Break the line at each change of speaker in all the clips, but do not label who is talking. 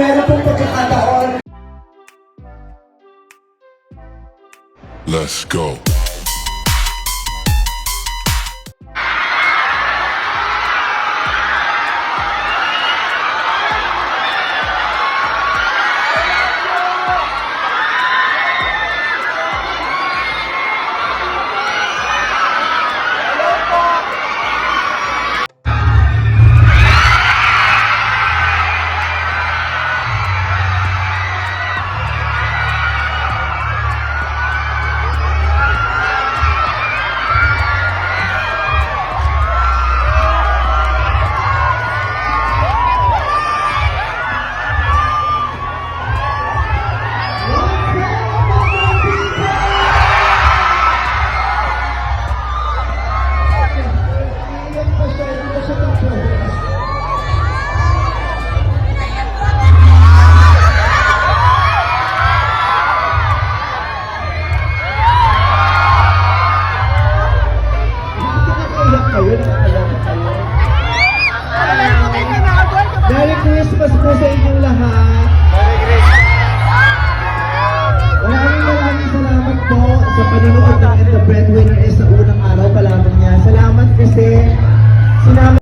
meron pong pagkakataon.
Let's go.
Merry Christmas po sa inyong lahat. Maraming salamat po sa panonood ng The Breadwinner sa unang araw pa lamang niya. Salamat kasi sinama.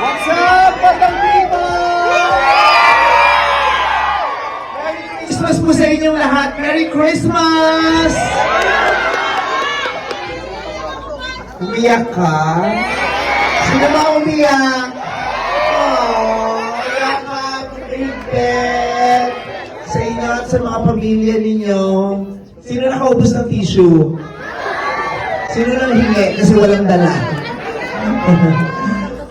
What's up, Batang People? Merry Christmas po sa inyong lahat. Merry Christmas! Umiyak ka? Sino ba umiyak? Oh, yakap, Bed. Sa inyo at sa mga pamilya ninyo. Sino nakaubos ng tissue? Sino nang hingi kasi walang dala?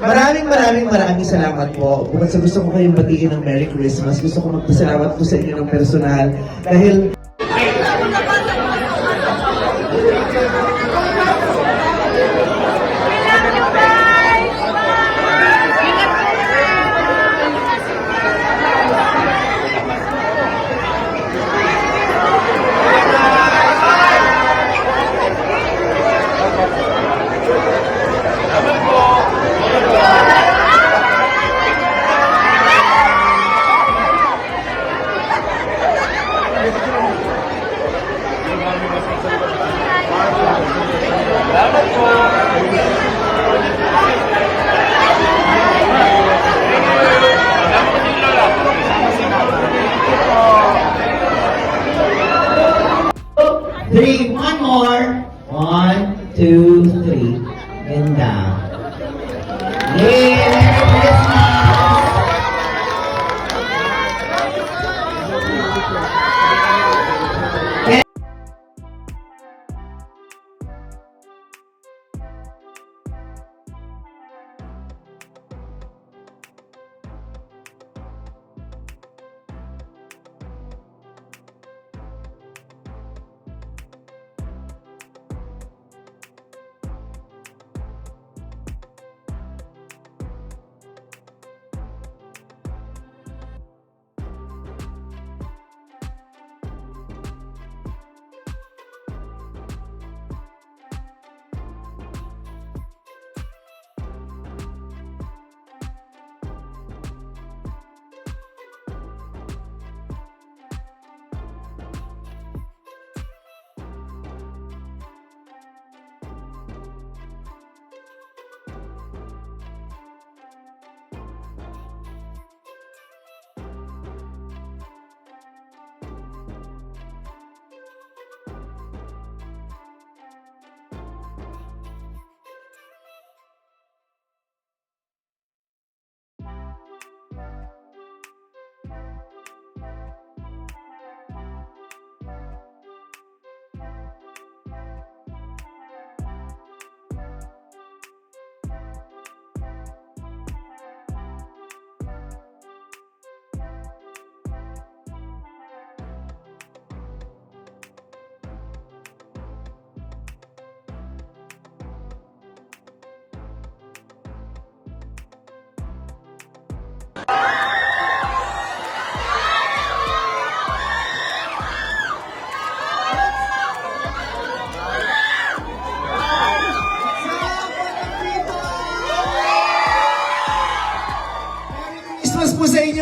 Maraming salamat po. Bukod sa gusto ko kayong batiin ng Merry Christmas, gusto ko magpasalamat po sa inyo ng personal dahil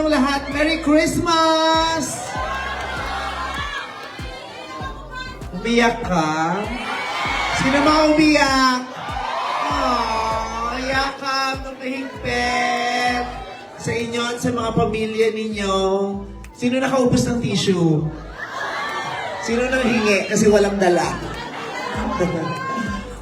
inyong lahat, Merry Christmas! Umiyak ka? Sino mga umiyak? Oh, yakap ng mahigpit sa inyo at sa mga pamilya ninyo. Sino nakaubos ng tissue? Sino nang hingi kasi walang dala?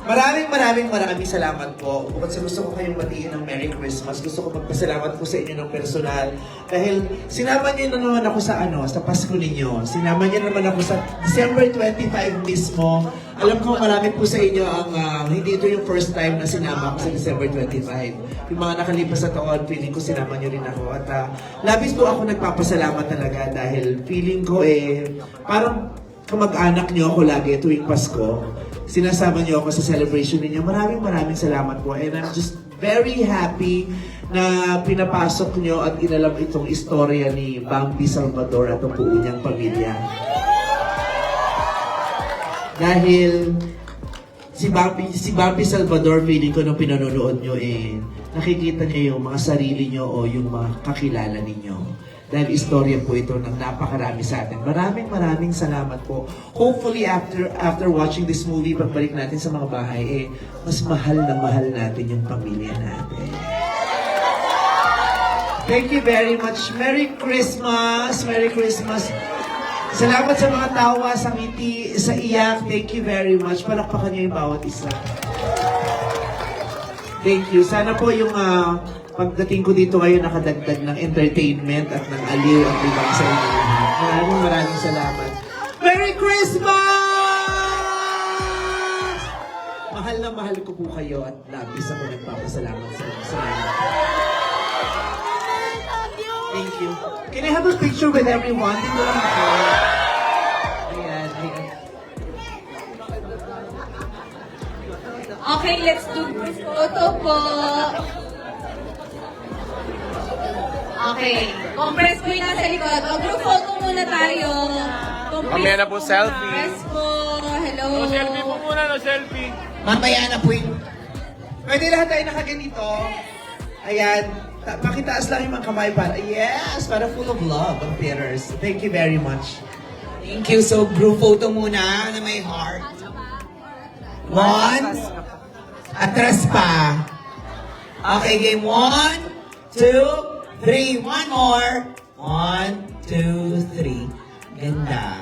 Maraming salamat po. Bukod sa gusto ko kayong batiin ng Merry Christmas, gusto ko magpasalamat po sa inyo ng personal. Dahil sinama niyo na naman ako sa Pasko ninyo. Sinama niyo naman ako sa December 25 mismo. Alam ko marami po sa inyo ang hindi ito yung first time na sinama ako sa December 25. Yung mga nakalipas sa taon, feeling ko sinama niyo rin ako. At labis po ako nagpapasalamat talaga dahil feeling ko parang kamag-anak niyo ako lagi tuwing Pasko. Sinasama niyo ako sa celebration ninyo. Maraming salamat po. And I'm just very happy na pinapasok niyo at inalam itong istorya ni Bambi Salvador at ang buo niyang pamilya. Dahil si Bambi Salvador, feeling ko nung pinanonood niyo nakikita niyo yung mga sarili niyo o yung mga kakilala ninyo. Dahil istorya po ito ng napakarami sa atin. Maraming salamat po. Hopefully after watching this movie, pagbalik natin sa mga bahay, mas mahal na mahal natin yung pamilya natin. Thank you very much. Merry Christmas! Merry Christmas! Salamat sa mga tawa, sa ngiti, sa iyak. Thank you very much. Palakpakan niyo yung bawat isa. Thank you. Sana po yung pagdating ko dito ngayon nakadagdag ng entertainment at ng aliw at ibang sa inyo lahat. Maraming salamat. Merry Christmas! Mahal na mahal ko po kayo at labis ako nagpapasalamat sa inyo. Thank you. Can I have a picture with everyone? Dito lang ako. Ayan.
Okay, let's do group photo po. Okay. Compress po yung nasa likod. O, group photo muna tayo.
Mamaya na po selfie.
Compress po. Hello.
No selfie po muna, no selfie.
Mamaya na po yun. Pwede lahat tayo nakaganito. Ayan. Pakitaas lang yung mga kamay para, yes, para full of love ang theaters. Thank you very much.
Thank you. So, group photo muna na may heart. One. Atras pa. Okay, game 1, 2, 3. One more. 1, 2, 3. Ganda.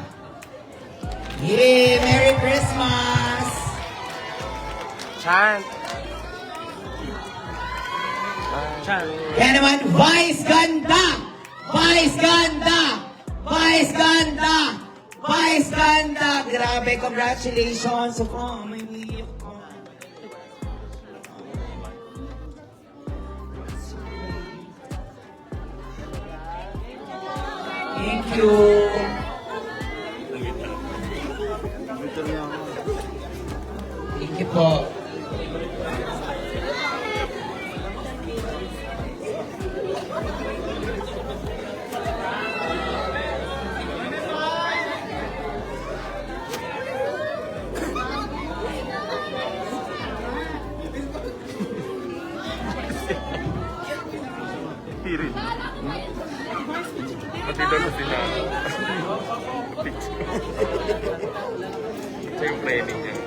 Yay! Merry Christmas!
Chant. Chant.
Kaya naman, Vice Ganda! Vice Ganda! Vice Ganda! Vice Ganda! Grabe, congratulations! Oh, may umiiyak ko. Thank you. Thank you po.
Pirin. Matita na sila. Ito yung planning niya.